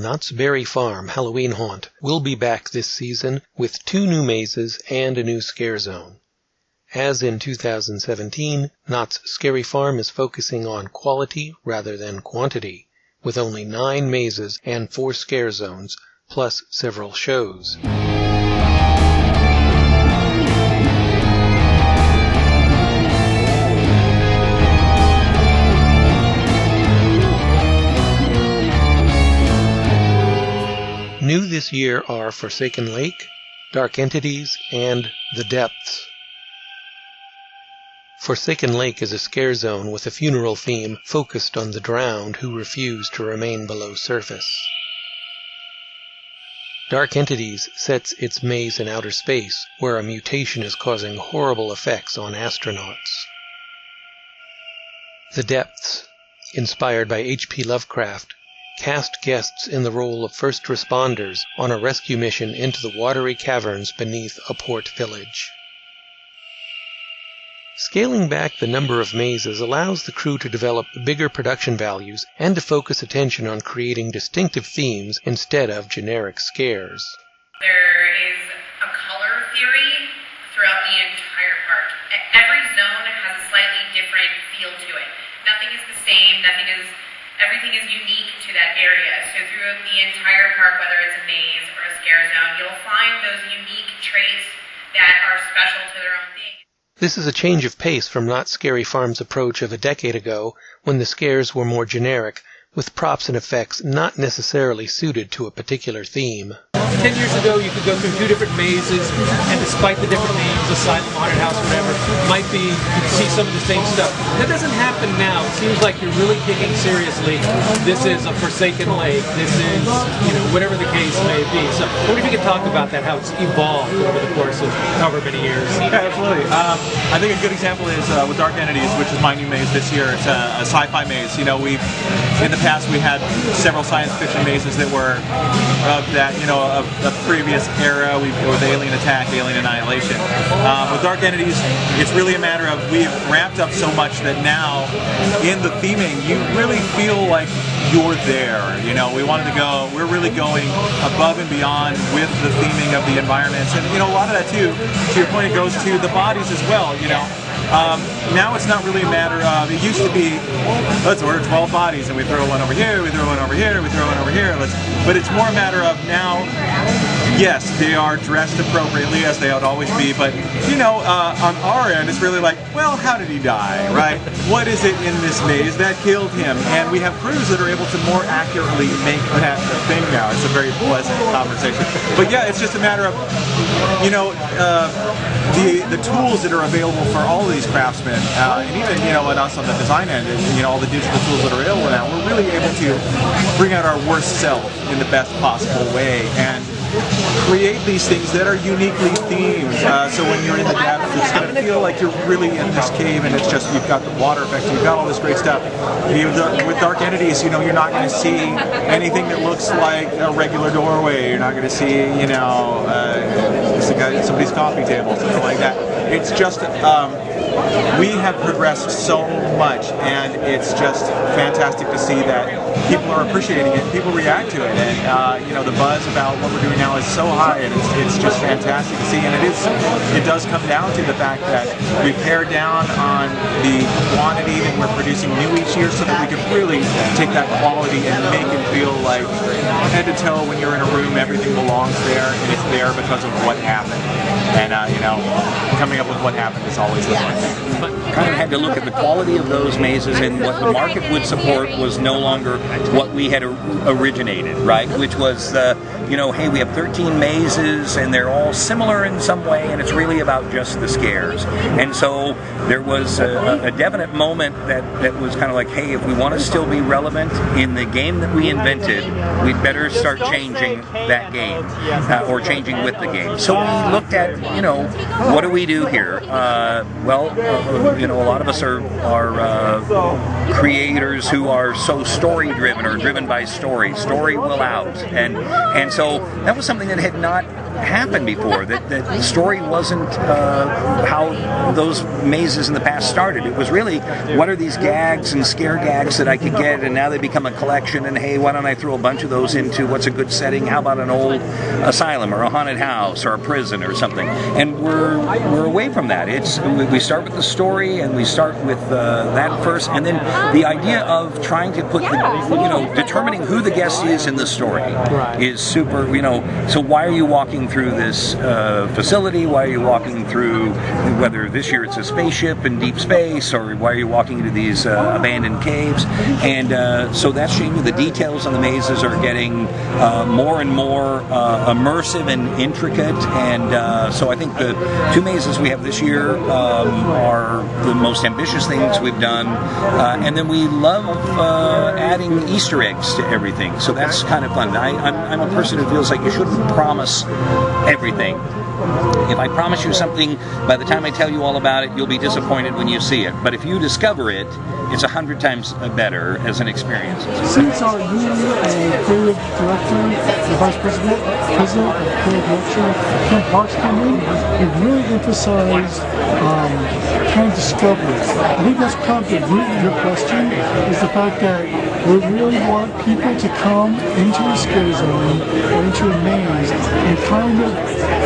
Knott's Berry Farm Halloween Haunt will be back this season with 2 new mazes and a new scare zone. As in 2017, Knott's Scary Farm is focusing on quality rather than quantity, with only 9 mazes and 4 scare zones, plus several shows. New this year are Forsaken Lake, Dark Entities, and The Depths. Forsaken Lake is a scare zone with a funeral theme focused on the drowned who refuse to remain below surface. Dark Entities sets its maze in outer space, where a mutation is causing horrible effects on astronauts. The Depths, inspired by H.P. Lovecraft, cast guests in the role of first responders on a rescue mission into the watery caverns beneath a port village. Scaling back the number of mazes allows the crew to develop bigger production values and to focus attention on creating distinctive themes instead of generic scares. There is a color theory throughout the entire park. Every zone has a slightly different feel to it. Nothing is the same, everything is unique to that area. So throughout the entire park, whether it's a maze or a scare zone, you'll find those unique traits that are special to their own thing. This is a change of pace from Knott's Scary Farm's approach of a decade ago, when the scares were more generic, with props and effects not necessarily suited to a particular theme. 10 years ago, you could go through 2 different mazes, and despite the different names, Asylum, Haunted House, whatever, you could see some of the same stuff. That doesn't happen now. It seems like you're really taking seriously, this is a Forsaken Lake, this is, whatever the case may be. So, I wonder if you could talk about that, how it's evolved over the course of however many years. Yeah, absolutely. I think a good example is with Dark Entities, which is my new maze this year. It's a sci-fi maze. In the past, we had several science fiction mazes that were of that, of the previous era. With Alien Attack, Alien Annihilation. With Dark Entities, it's really a matter of we've ramped up so much that now, in the theming, you really feel like you're there. We're really going above and beyond with the theming of the environments, and a lot of that too. To your point, it goes to the bodies as well. Now it's not really a matter of, it used to be, let's order 12 bodies and we throw one over here, we throw one over here, we throw one over here, but it's more a matter of now, yes, they are dressed appropriately as they would always be, but on our end it's really like, well, how did he die, right? What is it in this maze that killed him? And we have crews that are able to more accurately make that a thing now. It's a very pleasant conversation. But yeah, it's just a matter of, the tools that are available for all of these craftsmen, and even and us on the design end, and all the digital tools that are available now, we're really able to bring out our worst self in the best possible way and create these things that are uniquely themed. So when you're in the depths, it's going to feel like you're really in this cave, and it's just you've got the water effect, you've got all this great stuff. With Dark Entities, you're not going to see anything that looks like a regular doorway. You're not going to see somebody's coffee table, something like that. It's just we have progressed so much, and it's just fantastic to see that people are appreciating it, people react to it, and the buzz about what we're doing now is so high, and it's just fantastic to see. And it does come down to the fact that we pare down on the quantity that we're producing new each year, so that we can really take that quality and make it feel like head to toe when you're in a room, everything belongs there, and it's there because of what happened. And coming up with what happened is always the fun thing. But kind of had to look at the quality of those mazes, and what the market would support was no longer what we had originated, right? Which was, hey, we have 13 mazes and they're all similar in some way, and it's really about just the scares. And so there was a definite moment that was kind of like, hey, if we want to still be relevant in the game that we invented, we'd better start changing that game, or changing with the game. So we looked at, what do we do here? A lot of us are creators who are so story-driven or driven by story. Story will out. And so that was something that had not happened before. That the story wasn't how those mazes in the past started. It was really, what are these gags and scare gags that I could get, and now they become a collection, and hey, why don't I throw a bunch of those into what's a good setting? How about an old asylum or a haunted house or a prison or something? And we're away from that. We start with the story, and we start with that first, and then the idea of trying to put determining who the guest is in the story is super. So why are you walking through this facility? Why are you walking through, whether this year it's a spaceship in deep space, or why are you walking into these abandoned caves? And so that's changing. The details on the mazes are getting more and more immersive and intricate. And so I think the 2 mazes we have this year are the most ambitious things we've done. And then we love adding Easter eggs to everything. So that's kind of fun. I'm a person who feels like you shouldn't promise everything. If I promise you something, by the time I tell you all about it, you'll be disappointed when you see it. But if you discover it, it's 100 times better as an experience. Since our new creative director, the vice president of creative director, Ken Parks came in, we've really emphasized trying to discover it. I think that's probably the root of your question, is the fact that we really want people to come into a scare zone or into a maze and kind of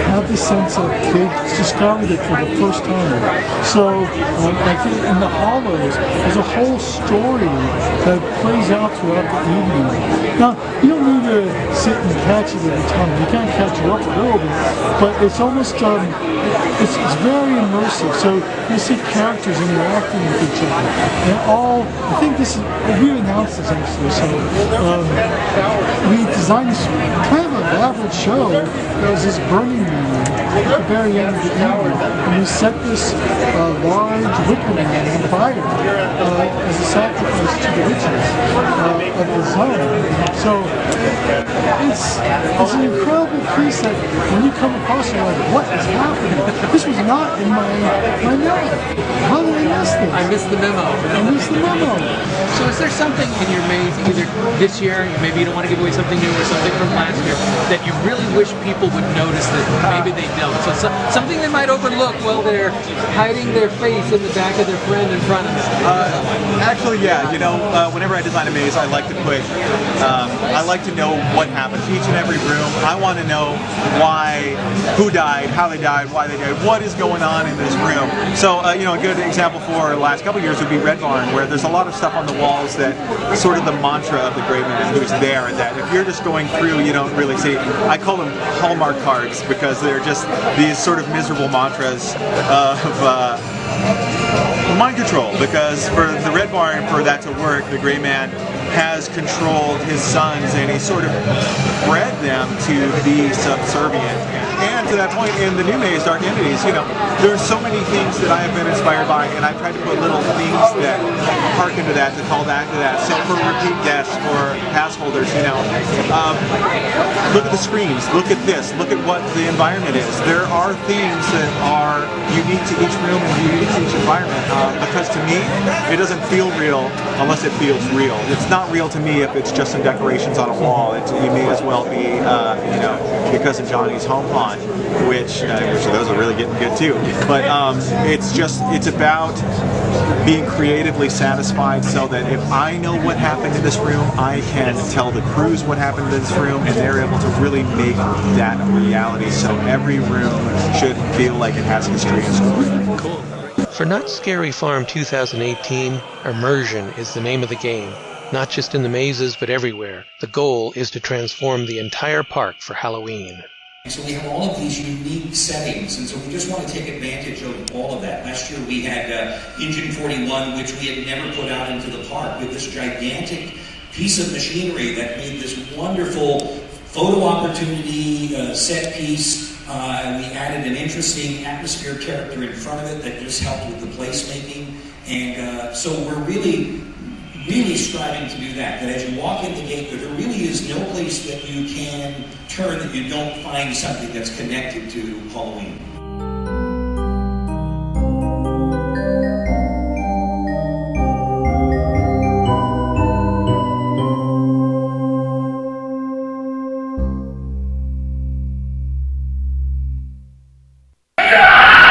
have the sense of they've discovered it for the first time. So I think in the Hollows, there's a whole story that plays out throughout the evening. Now, you don't need to sit and catch it every time. You can't catch it up a little bit, but it's almost, it's very immersive. So you see characters interacting with each other. And I think this is, we announced this actually, so we designed this kind of elaborate show. There was this burning man at the very end of the evening, and we set this large wicker man on fire as a sacrifice to the witches of the zone. So it's an incredible piece that when you come across it, you're like, what is happening? This was not in my note. How did I miss this? I missed the memo. I missed the memo. So is there something in your maze, either this year, maybe you don't want to give away something new or something from last year, that you really wish people would notice that maybe they don't? So something they might overlook while they're hiding their face in the back of their friend in front of them. Actually, yeah. Whenever I design a maze, I like to put, I like to know what happened. Each and every room, I want to know why, who died, how they died, why they died, what is going on in this room. So, a good example for the last couple of years would be Red Barn, where there's a lot of stuff on the walls that sort of the mantra of the Grave Man who's there, and that if you're just going through, you don't really see. I call them Hallmark cards because they're just these sort of miserable mantras of mind control, because for the Red Barn, for that to work, the Grey Man has controlled his sons, and he sort of bred them to be subservient. And to that point, in the new maze, Dark Entities, there's so many things that I have been inspired by, and I've tried to put little things that harken to that, to call back to that. So for repeat guests, for pass holders, look at the screens, look at this, look at what the environment is. There are things that are unique to each room and unique to each environment, because to me, it doesn't feel real unless it feels real. It's not real to me if it's just some decorations on a wall. You may as well be, because of Johnny's home pond, which those are really getting good too. But it's about being creatively satisfied, so that if I know what happened in this room, I can tell the crews what happened in this room, and they're able to really make that a reality. So every room should feel like it has history and story. Cool. For Knott's Scary Farm 2018, Immersion is the name of the game. Not just in the mazes, but everywhere. The goal is to transform the entire park for Halloween. So we have all of these unique settings, and so we just want to take advantage of all of that. Last year we had Engine 41, which we had never put out into the park, with this gigantic piece of machinery that made this wonderful photo opportunity set piece. We added an interesting atmosphere character in front of it that just helped with the placemaking. And so we're really striving to do that. That as you walk in the gate, there really is no place that you can turn that you don't find something that's connected to Halloween. Yeah.